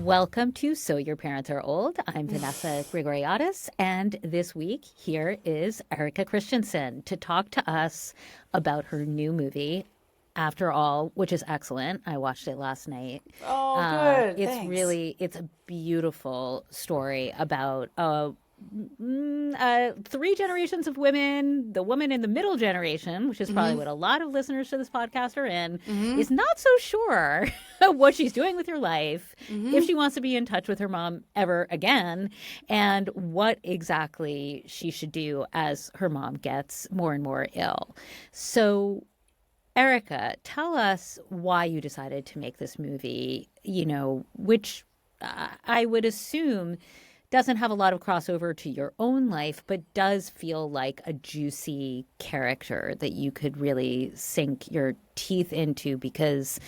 Welcome to So Your Parents Are Old. I'm Vanessa Grigoriadis, and this week here is Erika Christensen to talk to us about her new movie, After All, which is excellent. I watched it last night. Oh, good. Thanks. It's a beautiful story about three generations of women. The woman in the middle generation, which is probably what a lot of listeners to this podcast are in, is not so sure what she's doing with her life, if she wants to be in touch with her mom ever again, and what exactly she should do as her mom gets more and more ill. So, Erika, tell us why you decided to make this movie, which I would assume doesn't have a lot of crossover to your own life, but does feel like a juicy character that you could really sink your teeth into because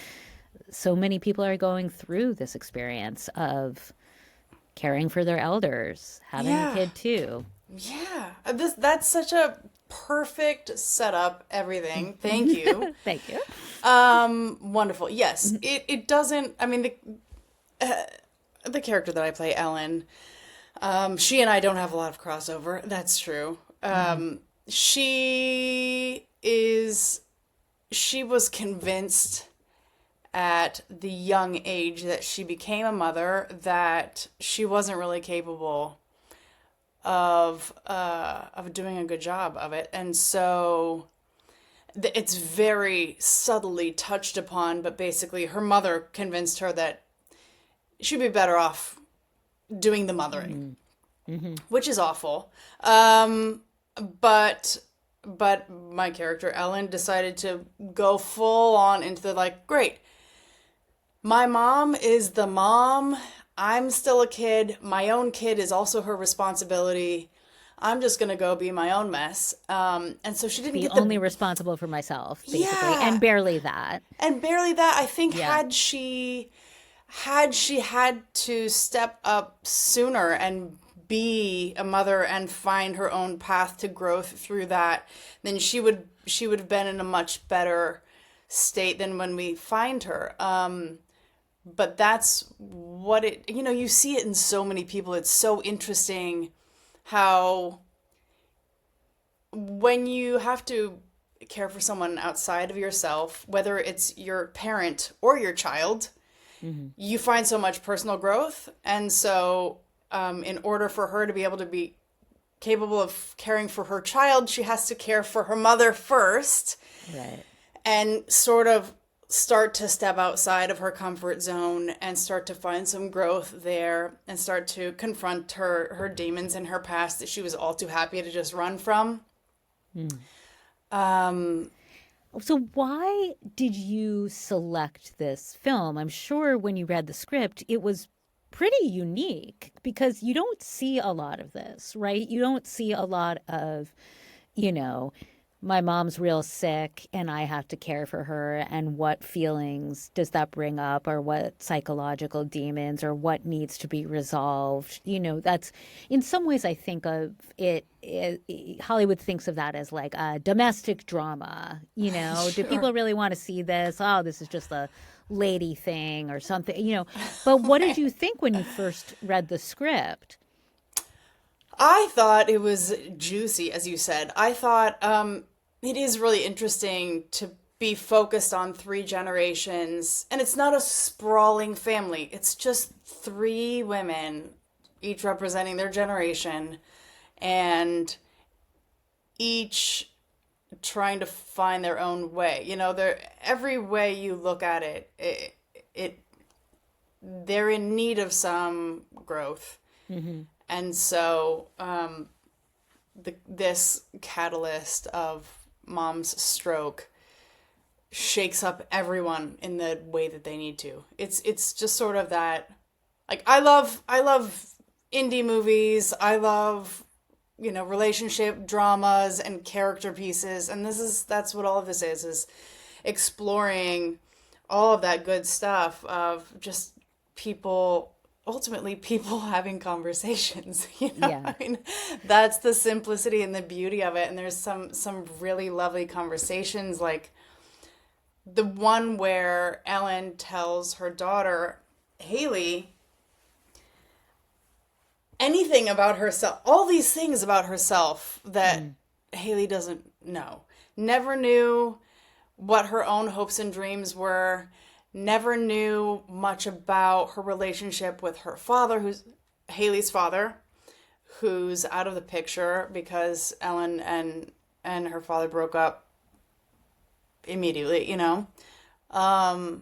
so many people are going through this experience of caring for their elders, having a Yeah. kid too. Yeah. That's such a perfect setup, everything. Thank you. Thank you. Wonderful. Yes. It doesn't, I mean, the character that I play, Ellen, she and I don't have a lot of crossover. That's true. She is, she was convinced at the young age that she became a mother that she wasn't really capable of doing a good job of it, and so it's very subtly touched upon. But basically, her mother convinced her that she'd be better off doing the mothering, which is awful. But my character Ellen decided to go full on into the like, great. My mom is the mom. I'm still a kid. My own kid is also her responsibility. I'm just gonna go be my own mess. And so she didn't Be get only the responsible for myself, basically, and yeah, barely that. and barely that. I think Yeah. had she had to step up sooner and be a mother and find her own path to growth through that, then she would have been in a much better state than when we find her. But that's what you see it in so many people. It's so interesting how when you have to care for someone outside of yourself, whether it's your parent or your child, you find so much personal growth. And so, in order for her to be able to be capable of caring for her child, she has to care for her mother first Right. and sort of start to step outside of her comfort zone and start to find some growth there and start to confront her demons in her past that she was all too happy to just run from. So why did you select this film? I'm sure when you read the script, it was pretty unique because you don't see a lot of this, right? You don't see a lot of, you know, my mom's real sick and I have to care for her. And what feelings does that bring up, or what psychological demons, or what needs to be resolved? That's in some ways I think of Hollywood thinks of that as like a domestic drama. Do Sure. people really want to see this? Oh, this is just a lady thing or something. But what did you think when you first read the script? I thought it was juicy, as you said. I thought it is really interesting to be focused on three generations. And it's not a sprawling family, it's just three women, each representing their generation, and each trying to find their own way. Every way you look at it they're in need of some growth. And so this catalyst of mom's stroke shakes up everyone in the way that they need to. It's just sort of that, like, I love indie movies. I love relationship dramas and character pieces, and that's what all of this is exploring all of that good stuff of just people, ultimately people having conversations. Yeah. I mean, that's the simplicity and the beauty of it. And there's some really lovely conversations, like the one where Ellen tells her daughter Haley anything about herself, all these things about herself that Haley doesn't know. Never knew what her own hopes and dreams were, never knew much about her relationship with her father, who's Haley's father, who's out of the picture because Ellen and her father broke up immediately, you know. And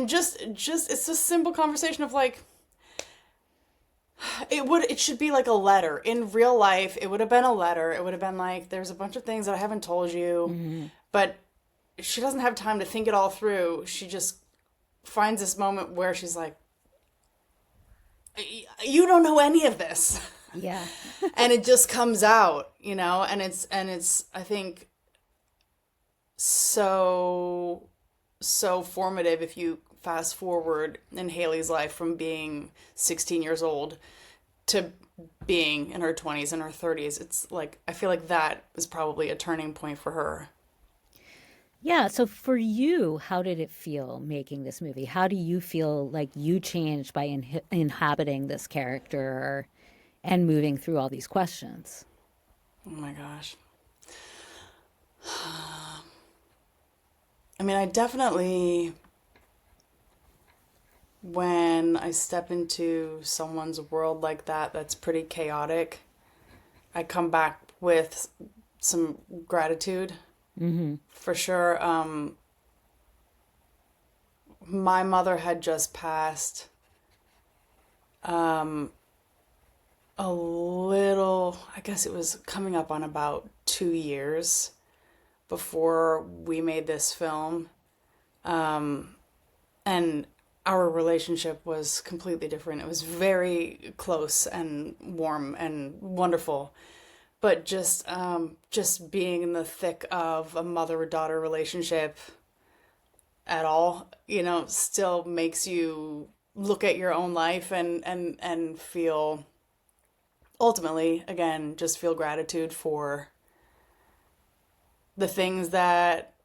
just it's a simple conversation of like, it should be like a letter. In real life, it would have been a letter. It would have been like, there's a bunch of things that I haven't told you, but she doesn't have time to think it all through. She just finds this moment where she's like, you don't know any of this. Yeah. And it just comes out, you know, and it's I think so formative if you fast forward in Haley's life from being 16 years old to being in her 20s and her 30s. It's like, I feel like that is probably a turning point for her. Yeah. So for you, how did it feel making this movie? How do you feel like you changed by inhabiting this character and moving through all these questions? Oh my gosh. I mean, I definitely, when I step into someone's world like that, that's pretty chaotic, I come back with some gratitude. For sure. My mother had just passed a little, I guess it was coming up on about 2 years before we made this film. And our relationship was completely different. It was very close and warm and wonderful. But just being in the thick of a mother-daughter relationship at all, you know, still makes you look at your own life and feel, ultimately, again, just feel gratitude for the things that,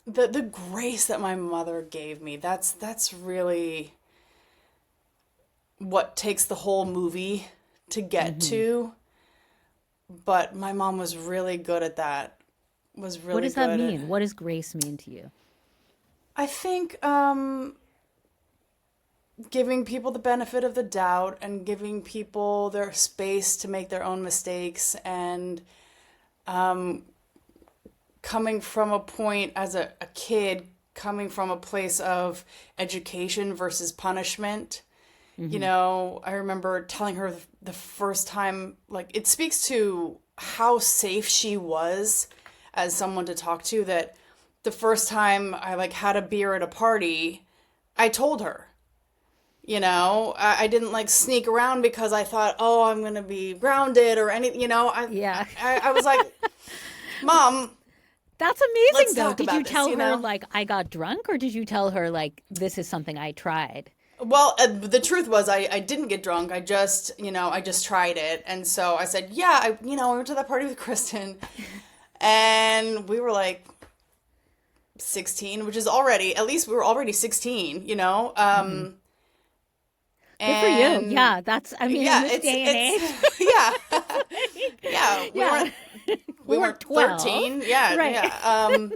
the grace that my mother gave me. That's really what takes the whole movie to get to. But my mom was really good at that. Was really What does good that at, mean? What does grace mean to you? I think giving people the benefit of the doubt and giving people their space to make their own mistakes, and coming from a point as a kid, coming from a place of education versus punishment. You know, I remember telling her the first time, like, it speaks to how safe she was as someone to talk to, that the first time I, like, had a beer at a party, I told her, you know, I didn't, like, sneak around because I thought, oh, I'm going to be grounded or anything, you know, Yeah. I was like, Mom, That's amazing, let's though. talk Did about you this, tell you her, know? like, I got drunk, or did you tell her, like, this is something I tried? Well, the truth was I didn't get drunk. I just, you know, I just tried it. And so I said, yeah, I went to that party with Kristen, and we were like 16, which is already, at least we were already 16, you know? Good for you. And Yeah, that's, I mean, in yeah, this day and age, yeah, yeah, yeah, we we weren't weren't 12. 13. Yeah, Right. yeah.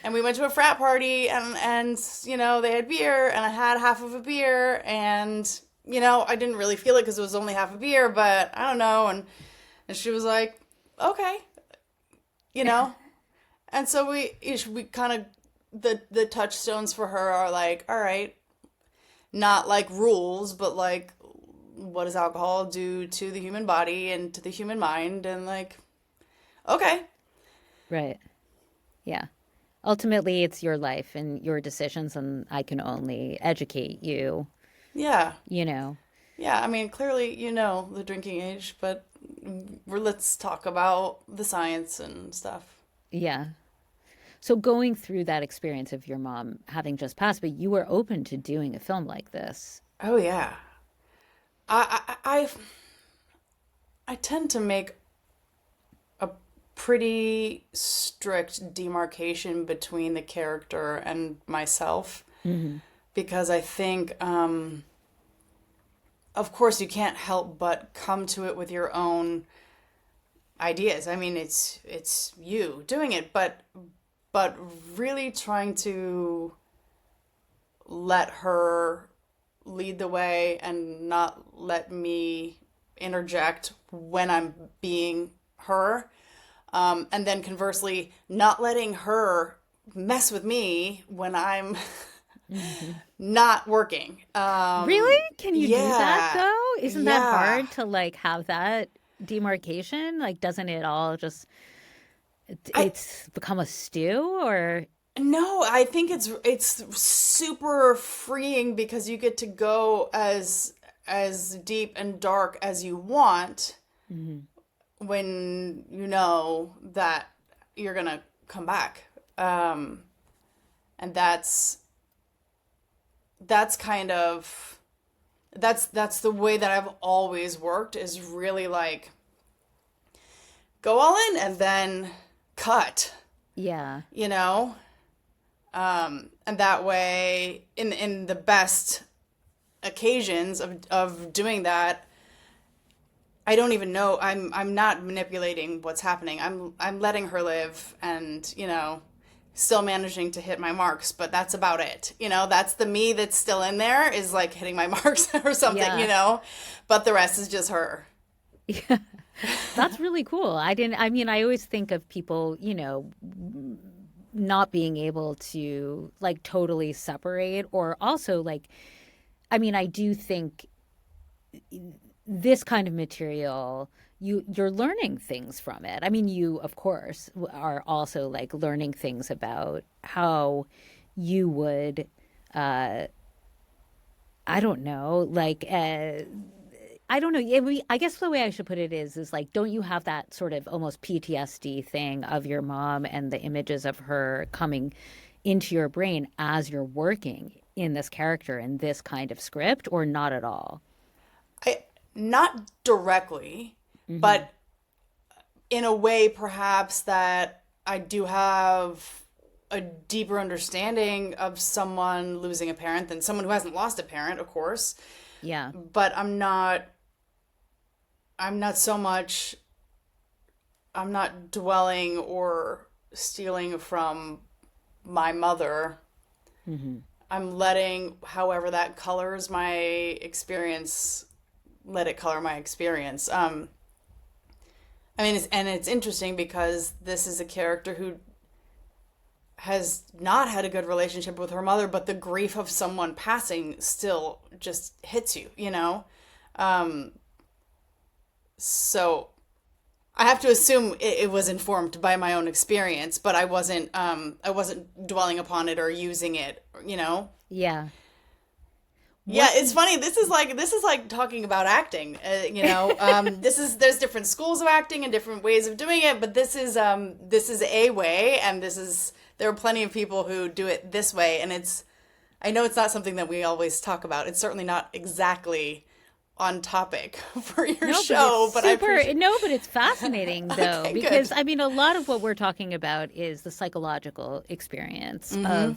And we went to a frat party, and you know, they had beer, and I had half of a beer, and you know, I didn't really feel it because it was only half a beer, but I don't know. And she was like, okay, you know. And so we kind of, the touchstones for her are like, all right, not like rules, but like, what does alcohol do to the human body and to the human mind, and like, okay. Right. Yeah. Ultimately, it's your life and your decisions, and I can only educate you, Yeah. you know. Yeah, I mean, clearly you know the drinking age, but let's talk about the science and stuff. Yeah. So going through that experience of your mom having just passed, but you were open to doing a film like this. Oh yeah. I tend to make a pretty strict demarcation between the character and myself, because I think of course, you can't help but come to it with your own ideas. I mean, it's you doing it, but really trying to let her lead the way and not let me interject when I'm being her. And then conversely, not letting her mess with me when I'm Hmm. not working. Really? Can you do that Yeah, though? Isn't that yeah. hard to like have that demarcation? Like, doesn't it all just I it's become a stew or? No, I think it's super freeing because you get to go as deep and dark as you want Mhm. when you know that you're gonna come back. And that's kind of that's the way that I've always worked, is really like go all in and then cut, Yeah. you know? And that way, in the best occasions of doing that, I don't even know. I'm not manipulating what's happening. I'm letting her live, and still managing to hit my marks, but that's about it. That's the me that's still in there, is like hitting my marks or something. Yeah. But the rest is just her. Yeah. That's really cool. I mean, I always think of people, not being able to like totally separate or also like, I mean, I do think this kind of material, you're learning things from it. I mean, you of course are also like learning things about how you would, uh, I don't know, like I don't know. I guess the way I should put it is like, don't you have that sort of almost PTSD thing of your mom and the images of her coming into your brain as you're working in this character in this kind of script, or not at all? I Not directly, Hmm. but in a way perhaps that I do have a deeper understanding of someone losing a parent than someone who hasn't lost a parent, of course. Yeah. But I'm not so much, I'm not dwelling or stealing from my mother. Hmm. I'm letting however that colors my experience, let it color my experience. I mean, it's interesting because this is a character who has not had a good relationship with her mother, but the grief of someone passing still just hits you. Um, so I have to assume it was informed by my own experience, but I wasn't dwelling upon it or using it. Yeah. Yeah, What it's did, funny. This is like talking about acting. There's different schools of acting and different ways of doing it, but this is a way, and there are plenty of people who do it this way, and I know it's not something that we always talk about. It's certainly not exactly on topic for your no, but it's show, but I super, appreciate. no, but it's fascinating though, Okay, because good. I mean, a lot of what we're talking about is the psychological experience Mm-hmm. of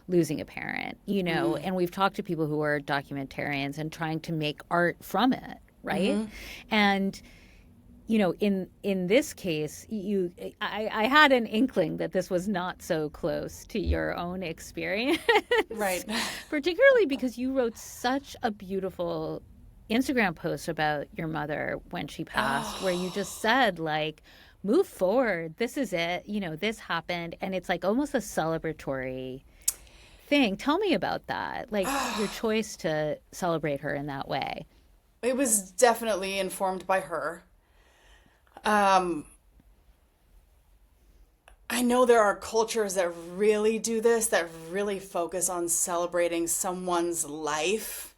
losing a parent, and we've talked to people who are documentarians and trying to make art from it, right? Mm-hmm. And in this case, I had an inkling that this was not so close to your own experience, Right. particularly because you wrote such a beautiful Instagram post about your mother when she passed, where you just said like, move forward, this is it, this happened, and it's like almost a celebratory thing. Tell me about that, like your choice to celebrate her in that way. It was definitely informed by her. Um, I know there are cultures that really do this, that really focus on celebrating someone's life,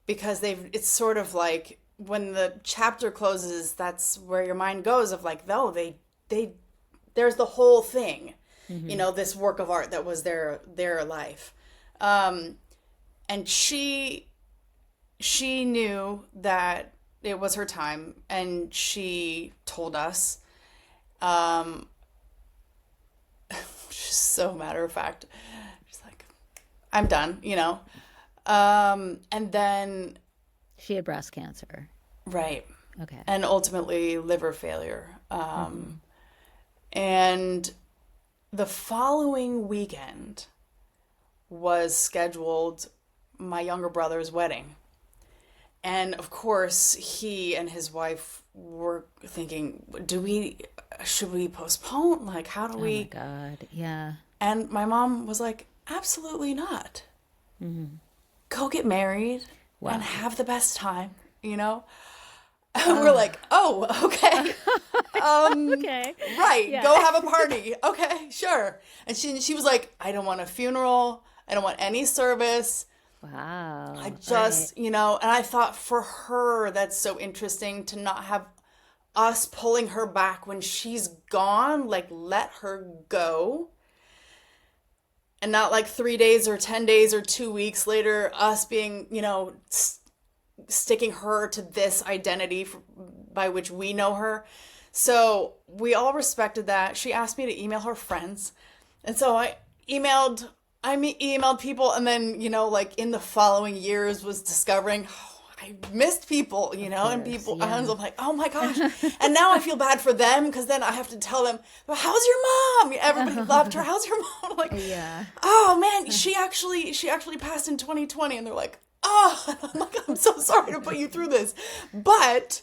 because it's sort of like when the chapter closes, that's where your mind goes of like, no, they there's the whole thing, Hmm. this work of art that was their life. Um, and she knew that it was her time, and she told us, um, just so matter of fact. She's like, I'm done. And then She had breast cancer. Right. Okay. And ultimately liver failure. And the following weekend was scheduled my younger brother's wedding. And of course, he and his wife were thinking, should we postpone? Like, how do we? Oh my God. Yeah. And my mom was like, absolutely not. Go get married and have the best time, you know? And we're like, oh, okay. Okay. Right. Yeah. Go have a party. Okay, sure. And she was like, I don't want a funeral. I don't want any service. Wow. I just, and I thought for her, that's so interesting to not have us pulling her back when she's gone, like let her go. And not like 3 days or 10 days or 2 weeks later, us being, sticking her to this identity by which we know her. So we all respected that. She asked me to email her friends. And so I emailed people, and then, like in the following years was discovering, I missed people, and people, I was like, oh my gosh. And now I feel bad for them because then I have to tell them, well, how's your mom? Everybody loved her. How's your mom? I'm like, oh man, she actually passed in 2020. And they're like, oh, I'm like, I'm so sorry to put you through this. But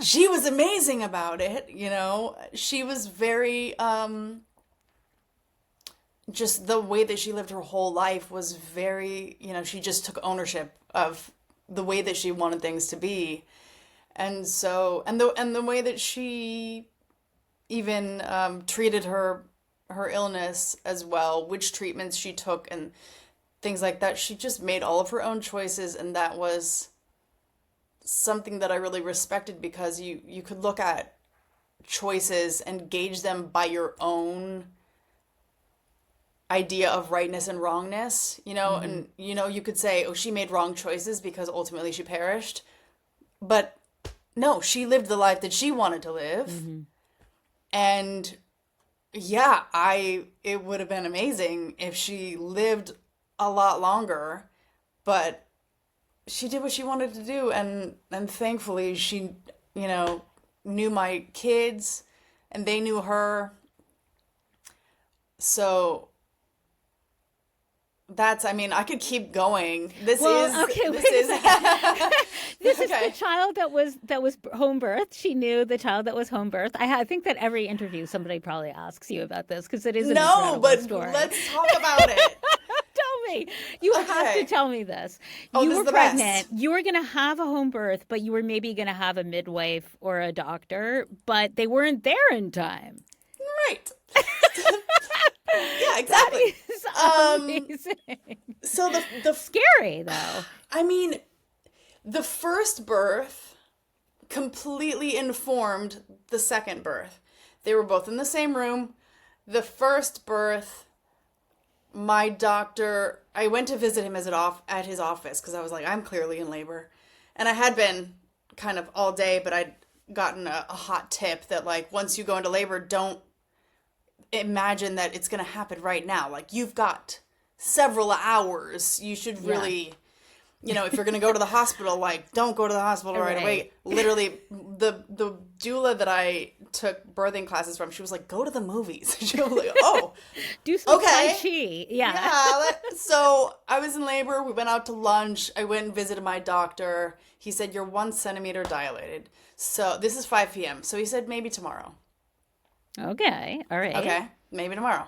she was amazing about it. She was very, just the way that she lived her whole life was very, she just took ownership of the way that she wanted things to be. And so, and the way that she even treated her illness as well, which treatments she took and things like that. She just made all of her own choices, and that was something that I really respected, because you could look at choices and gauge them by your own idea of rightness and wrongness, and you could say, oh, she made wrong choices because ultimately she perished. But no, she lived the life that she wanted to live. And it would have been amazing if she lived a lot longer, but she did what she wanted to do, and thankfully she knew my kids and they knew her. So I could keep going. This is the child that was home birth. She knew the child that was home birth. I think that every interview somebody probably asks you about this, because it is an incredible story. Let's talk about it. Tell me. You have to tell me this. You were pregnant. You were going to have a home birth, but you were maybe going to have a midwife or a doctor, but they weren't there in time. Right. Yeah, exactly. That is amazing. So the scary though. The first birth completely informed the second birth. They were both in the same room. The first birth, my doctor, I went to visit him at his office because I was like, I'm clearly in labor. And I had been kind of all day, but I'd gotten a hot tip that, like, once you go into labor, don't imagine that it's going to happen right now. Like, you've got several hours. You should really, if you're going to go to the hospital, like, don't go to the hospital right away. Literally, the doula that I took birthing classes from, she was like, go to the movies. She was like, oh, do some Tai Chi. Yeah. So I was in labor. We went out to lunch. I went and visited my doctor. He said, you're 1 centimeter dilated. So this is 5 p.m. So he said, maybe tomorrow. Okay. All right. Okay. Maybe tomorrow.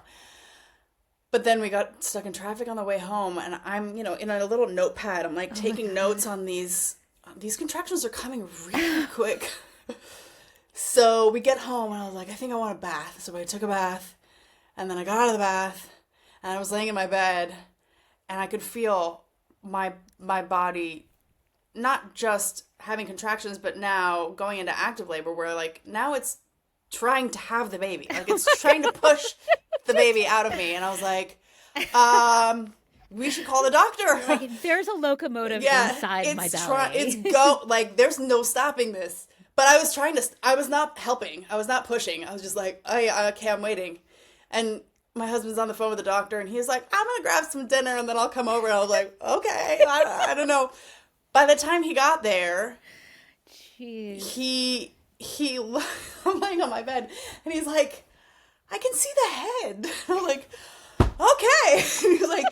But then we got stuck in traffic on the way home, and I'm, in a little notepad, I'm like taking notes on these contractions are coming really quick. So we get home, and I was like, I think I want a bath. So I took a bath, and then I got out of the bath, and I was laying in my bed, and I could feel my body not just having contractions, but now going into active labor, where, like, now it's trying to have the baby. Like, it's trying to push the baby out of me. And I was like, we should call the doctor. Like, there's a locomotive inside my belly. There's no stopping this. But I was not helping. I was not pushing. I was just like, okay, I'm waiting. And my husband's on the phone with the doctor, and he's like, I'm going to grab some dinner and then I'll come over. And I was like, okay, I don't know. by the time he got there, Jeez. he I'm laying on my bed and he's like, I can see the head. I'm like, okay. And he's like,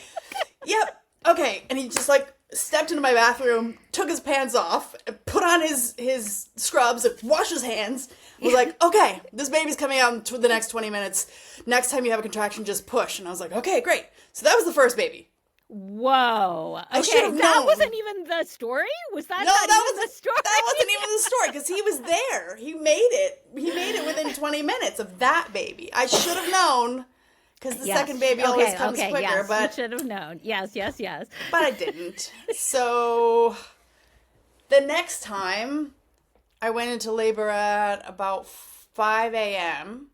yep, okay. And he just like stepped into my bathroom, took his pants off, put on his scrubs, washed his hands, was like, okay, this baby's coming out in the next 20 minutes. Next time you have a contraction, just push. And I was like, okay, great. So that was the first baby. Whoa. I should Okay, have that known. wasn't even the story? Was that No, not that even was the story? That wasn't even the story because he was there. He made it. He made it within 20 minutes of that baby. I should have known because the second baby always comes quicker. Yes, but you should have known. Yes. But I didn't. So the next time I went into labor at about 5 a.m.,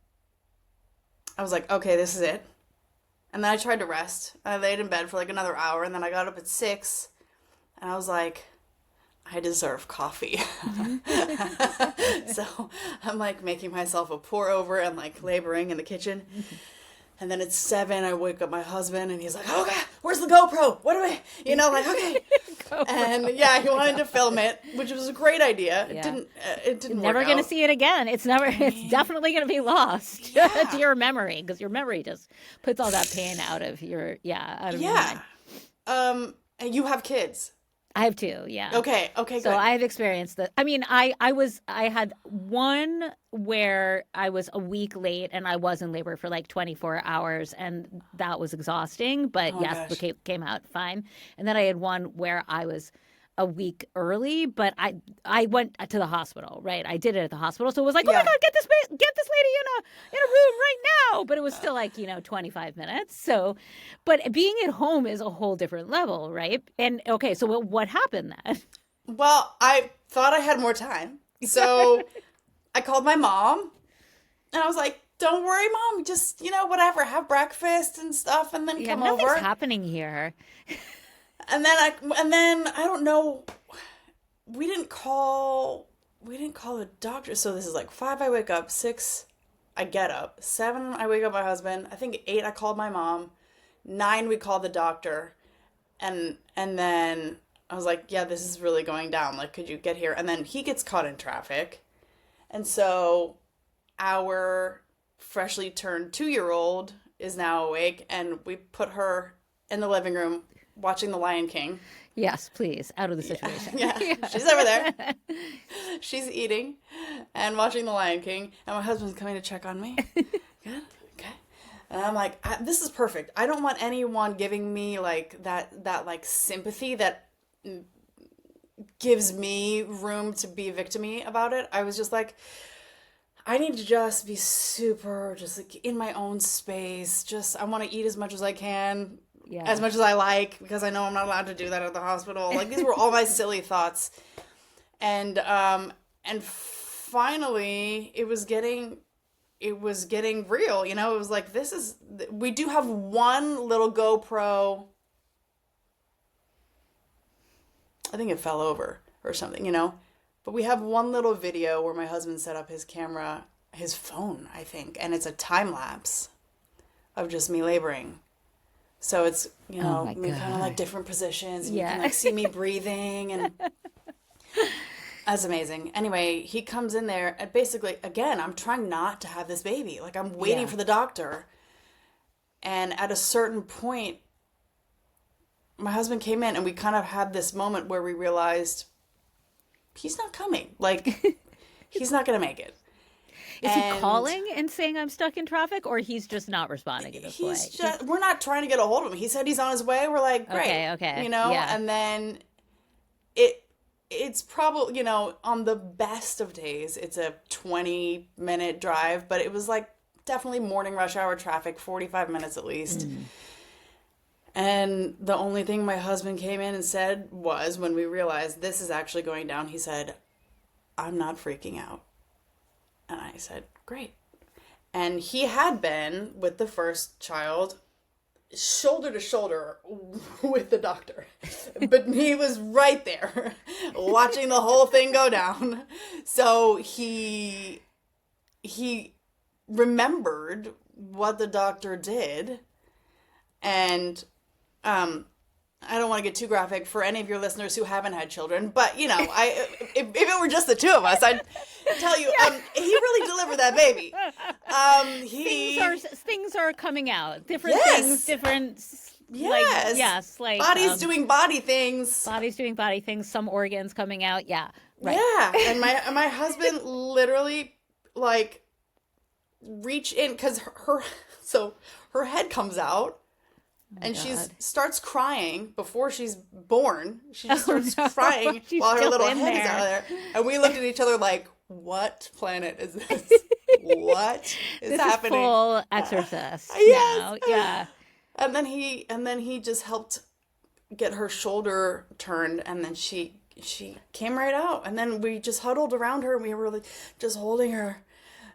I was like, okay, this is it. And then I tried to rest. I laid in bed for like another hour, and then I got up at 6, and I was like, I deserve coffee. So I'm like making myself a pour over and like laboring in the kitchen. And then at 7, I wake up my husband, and he's like, "Oh God, where's the GoPro? What do I?" Like, okay. And yeah, he wanted to film it, which was a great idea. Yeah. It didn't. Never work going to out. see it again. It's definitely going to be lost to your memory, because your memory just puts all that pain out of your mind. And you have kids. I have 2, yeah. Okay, good. So I've experienced that. I mean, I had one where I was a week late and I was in labor for like 24 hours, and that was exhausting, but yes, it came out fine. And then I had one where I was a week early, but I went to the hospital, right? I did it at the hospital. So it was like, oh my God, get this lady in a room right now. But it was still like, 25 minutes. So, but being at home is a whole different level, right? And okay, so what happened then? Well, I thought I had more time. So I called my mom and I was like, don't worry, Mom, just, whatever, have breakfast and stuff and then come over. Nothing's happening here. And then I don't know, we didn't call the doctor. So this is like 5, I wake up, 6, I get up, 7, I wake up my husband. I think 8, I called my mom. 9, we called the doctor. And then I was like, yeah, this is really going down. Like, could you get here? And then he gets caught in traffic. And so our freshly turned 2-year-old is now awake, and we put her in the living room watching The Lion King. Yes, please, out of the situation. Yeah. She's over there. She's eating and watching The Lion King, and my husband's coming to check on me. Good, okay. And I'm like, this is perfect. I don't want anyone giving me like that like sympathy that gives me room to be victim-y about it. I was just like, I need to just be super, just like in my own space. I want to eat as much as I can. Yeah. As much as I like, because I know I'm not allowed to do that at the hospital. Like, these were all my silly thoughts. And finally it was getting real, It was like, we do have one little GoPro. I think it fell over or something, But we have one little video where my husband set up his camera, his phone, I think, and it's a time lapse of just me laboring. So it's, me kind of like different positions. And you can like see me breathing, and that's amazing. Anyway, he comes in there and basically, again, I'm trying not to have this baby. Like, I'm waiting for the doctor. And at a certain point, my husband came in and we kind of had this moment where we realized he's not coming. Like, he's not going to make it. Is he calling and saying I'm stuck in traffic, or he's just not responding at this point? We're not trying to get a hold of him. He said he's on his way. We're like, great. Okay. And then it's probably, on the best of days, it's a 20-minute drive, but it was like definitely morning rush hour traffic, 45 minutes at least. And the only thing my husband came in and said was, when we realized this is actually going down, he said, I'm not freaking out. And I said, great. And he had been with the first child shoulder to shoulder with the doctor. But he was right there watching the whole thing go down. So he remembered what the doctor did. And I don't want to get too graphic for any of your listeners who haven't had children, but if it were just the two of us, I'd tell you, he really delivered that baby. Things are coming out. Different Yes. things, different. Yes. Like bodies doing body things. Bodies doing body things. Some organs coming out. Yeah. Right. Yeah, and my husband literally like reach in because her head comes out. And she starts crying before she's born. She just starts crying while her little head is out of there. And we looked at each other like, what planet is this? What is happening? Is full exorcist. Yes. Now. Yeah. And then he just helped get her shoulder turned, and then she came right out. And then we just huddled around her, and we were like just holding her.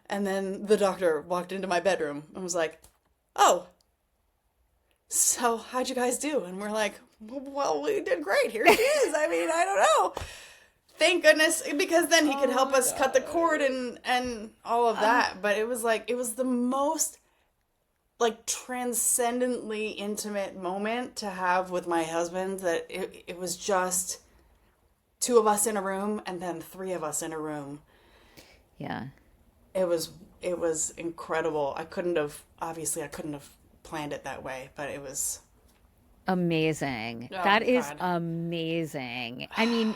And then the doctor walked into my bedroom and was like, "Oh, so how'd you guys do?" And we're like, "Well, we did great. Here she is." I mean, I don't know. Thank goodness, because then he could help us cut the cord and all of that. But it was the most like transcendently intimate moment to have with my husband, that it was just two of us in a room and then three of us in a room. Yeah. It was incredible. I couldn't have planned it that way, but it was amazing. Oh, that is God. amazing. I mean,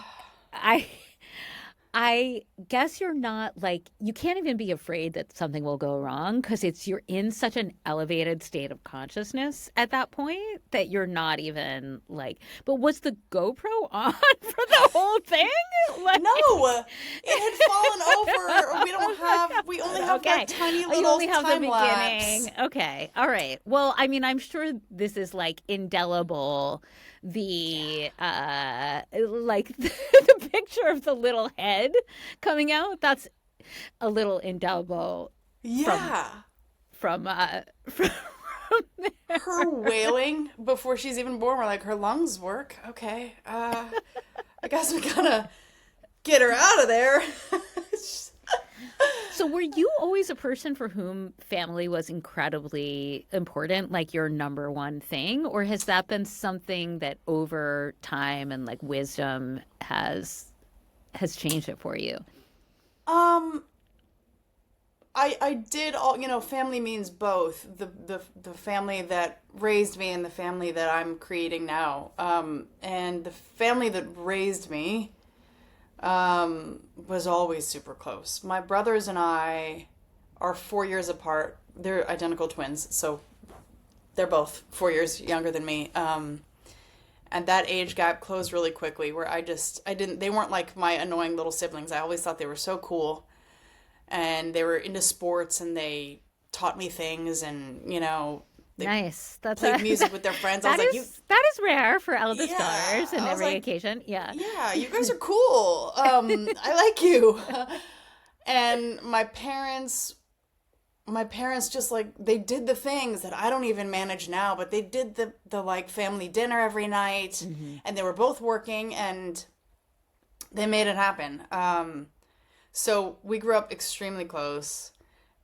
I guess you're not like, you can't even be afraid that something will go wrong because you're in such an elevated state of consciousness at that point that you're not even like, but was the GoPro on for the whole thing? Like, no, it had fallen over. We only have okay. that tiny You little only have time the lapse. beginning. Okay. All right. Well, I mean, I'm sure this is like indelible. The like the picture of the little head coming out, that's a little indelible. Yeah. From there. Her wailing before she's even born, we're like, her lungs work. Okay. I guess we gotta get her out of there. So were you always a person for whom family was incredibly important, like your number one thing? Or has that been something that over time and like wisdom has changed it for you? I did family means both. The family that raised me and the family that I'm creating now. And the family that raised me was always super close. My brothers and I are 4 years apart. They're identical twins, so they're both 4 years younger than me. And that age gap closed really quickly, where they weren't like my annoying little siblings. I always thought they were so cool, and they were into sports, and they taught me things, and they nice. That's played music with their friends. I was like, that is rare for eldest daughters in every occasion. Yeah. Yeah, you guys are cool. I like you. And my parents just like, they did the things that I don't even manage now, but they did the like family dinner every night, and they were both working, and they made it happen. So we grew up extremely close.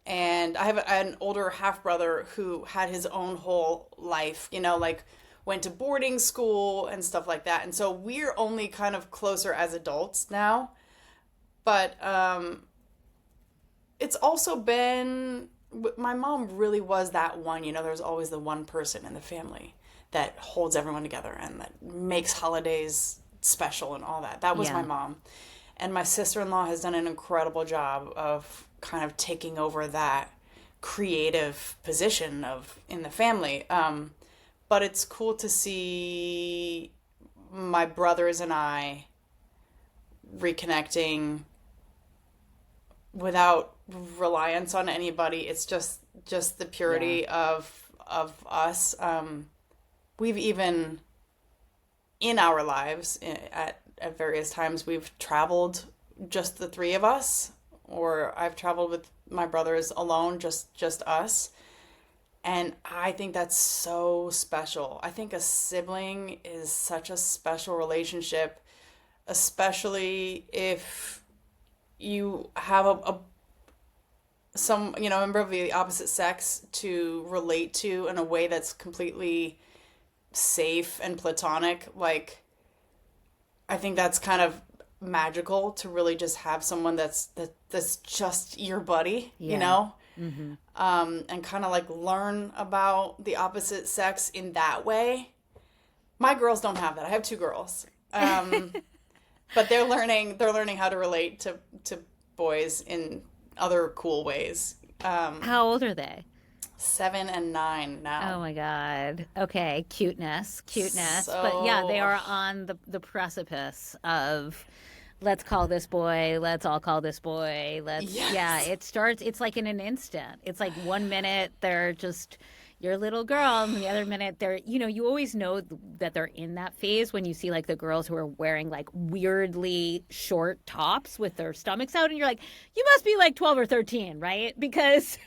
And I have an older half brother who had his own whole life, like went to boarding school and stuff like that. And so we're only kind of closer as adults now. But it's also been, my mom really was that one, there's always the one person in the family that holds everyone together and that makes holidays special and all that. That was my mom. And my sister-in-law has done an incredible job of kind of taking over that creative position in the family. But it's cool to see my brothers and I reconnecting without reliance on anybody. It's just the purity of us. We've even in our lives at various times we've traveled just the three of us, or I've traveled with my brothers alone, just us. And I think that's so special. I think a sibling is such a special relationship, especially if you have a member of the opposite sex to relate to in a way that's completely safe and platonic. Like, I think that's kind of magical to really just have someone that's just your buddy, you know? And kind of like learn about the opposite sex in that way. My girls don't have that. I have 2 girls. But they're learning how to relate to boys in other cool ways. How old are they? 7 and 9 now. Oh my God. Okay. Cuteness. So... But yeah, they are on the precipice of let's call this boy, let's all call this boy. Yeah, it's like in an instant. It's like 1 minute they're just your little girl, and the other minute they're, you always know that they're in that phase when you see like the girls who are wearing like weirdly short tops with their stomachs out, and you're like, you must be like 12 or 13, right? Because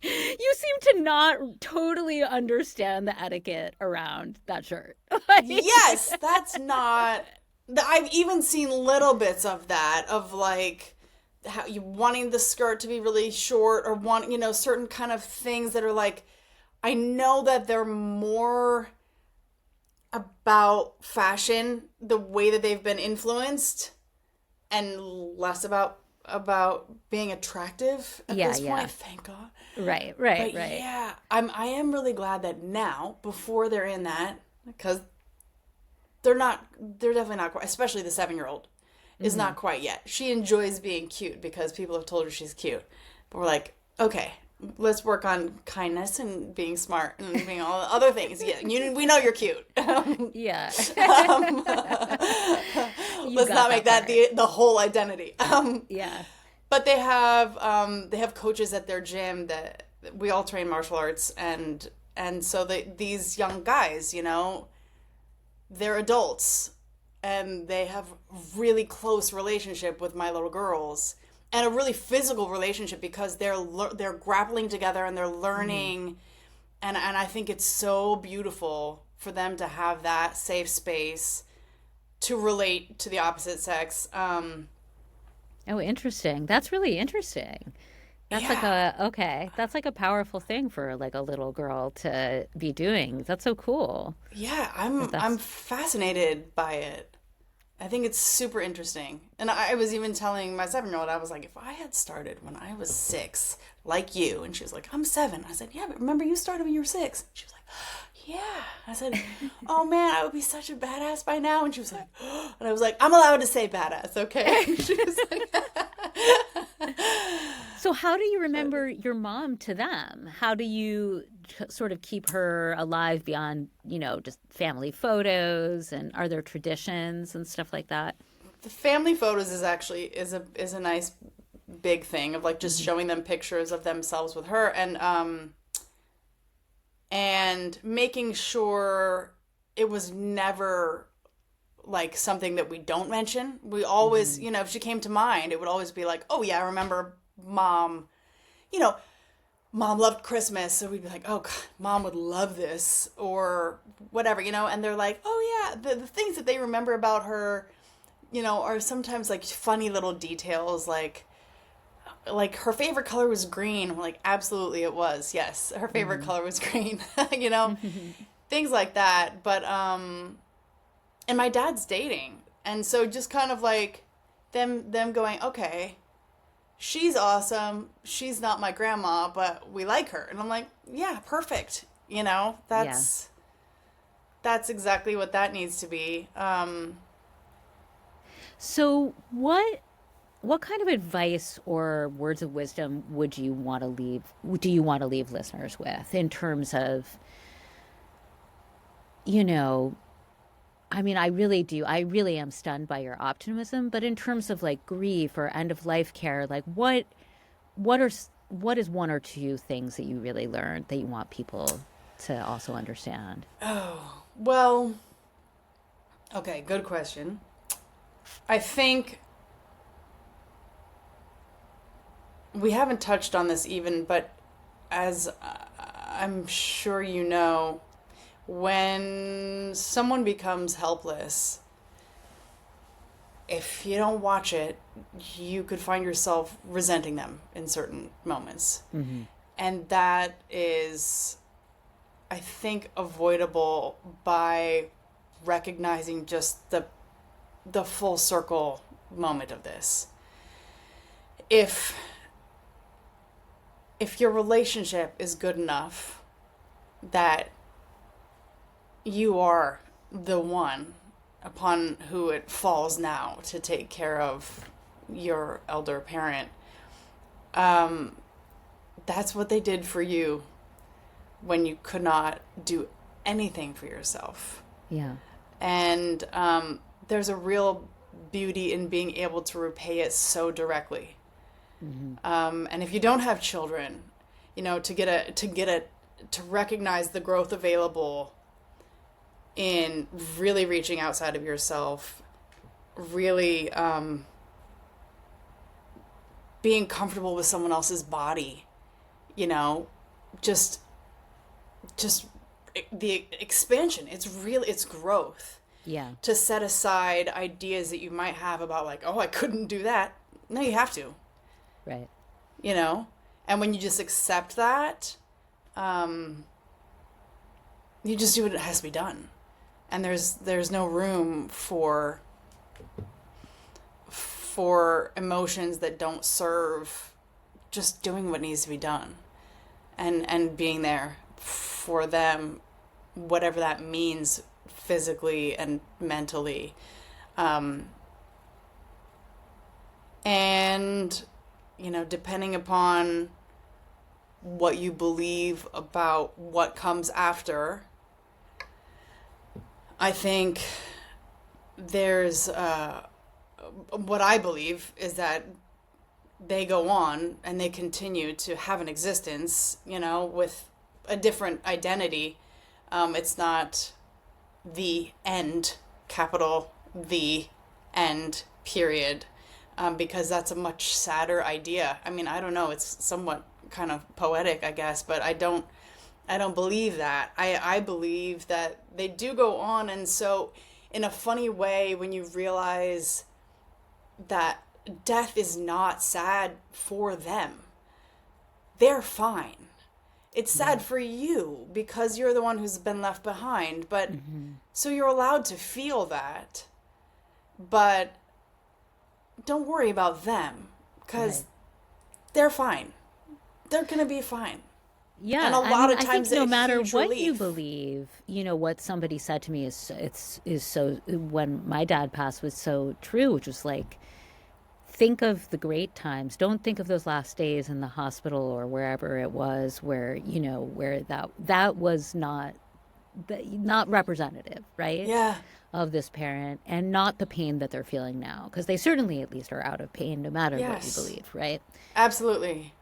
you seem to not totally understand the etiquette around that shirt. Yes, that's not... I've even seen little bits of that, of like how you wanting the skirt to be really short, or certain kind of things that are like, I know that they're more about fashion, the way that they've been influenced, and less about being attractive at this point. Thank God. Right. Yeah, I am really glad that now, before they're in that, because they're definitely not quite, especially the 7-year-old is not quite yet. She enjoys being cute because people have told her she's cute. But we're like, okay, let's work on kindness and being smart and being all the other things. Yeah, we know you're cute. Yeah. Let's not make that the whole identity. Yeah. But they have coaches at their gym that we all train martial arts, and so these young guys, they're adults, and they have really close relationship with my little girls, and a really physical relationship because they're grappling together and they're learning, and I think it's so beautiful for them to have that safe space to relate to the opposite sex. Oh, interesting. That's really interesting. That's that's like a powerful thing for like a little girl to be doing. That's so cool. Yeah, I'm fascinated by it. I think it's super interesting. And I was even telling my 7-year-old, I was like, if I had started when I was 6, like you, and she was like, I'm 7. I said, yeah, but remember you started when you were 6. She was like, yeah. I said, oh man, I would be such a badass by now. And she was like, oh. And I was like, I'm allowed to say badass, okay? She was like, so how do you remember your mom to them? How do you sort of keep her alive beyond, just family photos, and are there traditions and stuff like that? The family photos is actually is a nice big thing of like just showing them pictures of themselves with her, and making sure it was never like something that we don't mention. We always, if she came to mind, it would always be like, oh yeah, I remember mom, mom loved Christmas. So we'd be like, oh God, mom would love this, or whatever, and they're like, oh yeah, the things that they remember about her, are sometimes like funny little details, like her favorite color was green. I'm like, absolutely it was. Yes, her favorite color was green, things like that. But, and my dad's dating. And so just kind of like them going, okay, she's awesome. She's not my grandma, but we like her. And I'm like, yeah, perfect. That's exactly what that needs to be. So what kind of advice or words of wisdom do you want to leave listeners with in terms of, I mean, I really do. I really am stunned by your optimism, but in terms of like grief or end of life care, like what is 1 or 2 things that you really learned that you want people to also understand? Oh, well, okay, good question. I think we haven't touched on this even, but as I'm sure you know, when someone becomes helpless, if you don't watch it, you could find yourself resenting them in certain moments. Mm-hmm. And that is I think, avoidable by recognizing just the full circle moment of this. If your relationship is good enough that you are the one upon who it falls now to take care of your elder parent, that's what they did for you when you could not do anything for yourself. Yeah. And there's a real beauty in being able to repay it so directly. And if you don't have children, to recognize the growth available in really reaching outside of yourself, really being comfortable with someone else's body, just the expansion. It's growth. Yeah. To set aside ideas that you might have about like, oh, I couldn't do that. No, you have to. Right. And when you just accept that, you just do what has to be done. And there's no room for emotions that don't serve just doing what needs to be done and being there for them, whatever that means physically and mentally. And, depending upon what you believe about what comes after, I think there's what I believe is that they go on and they continue to have an existence, with a different identity. It's not the end, capital The End, period, because that's a much sadder idea. I mean, I don't know, it's somewhat kind of poetic, I guess, but I don't believe that. I believe that they do go on, and so in a funny way, when you realize that death is not sad for them, they're fine. It's sad for you because you're the one who's been left behind, but so you're allowed to feel that, but don't worry about them because they're fine. They're going to be fine. Yeah, and a lot of times, I think no matter what relief. you believe, what somebody said to me is so, when my dad passed, was so true, which was like, think of the great times. Don't think of those last days in the hospital or wherever it was, where where that was not representative, right? Yeah. Of this parent, and not the pain that they're feeling now, because they certainly at least are out of pain, no matter what you believe, right? Absolutely.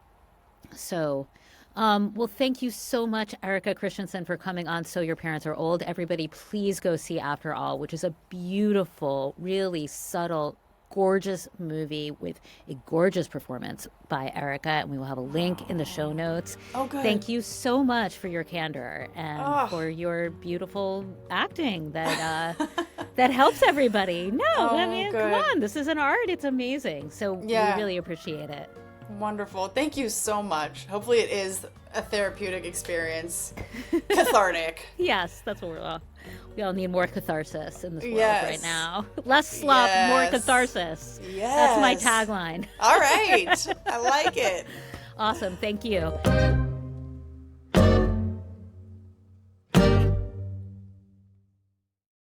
So. Well, thank you so much, Erika Christensen, for coming on So Your Parents Are Old. Everybody, please go see After All, which is a beautiful, really subtle, gorgeous movie with a gorgeous performance by Erika, and we will have a link in the show notes. Oh, good. Thank you so much for your candor and for your beautiful acting that that helps everybody. No, I mean, good. come on, this is an art. It's amazing. So we really appreciate it. Wonderful. Thank you so much. Hopefully it is a therapeutic experience. Cathartic. Yes, that's what we all need more catharsis in this world right now. Less slop, more catharsis. Yes. That's my tagline. All right. I like it. Awesome. Thank you.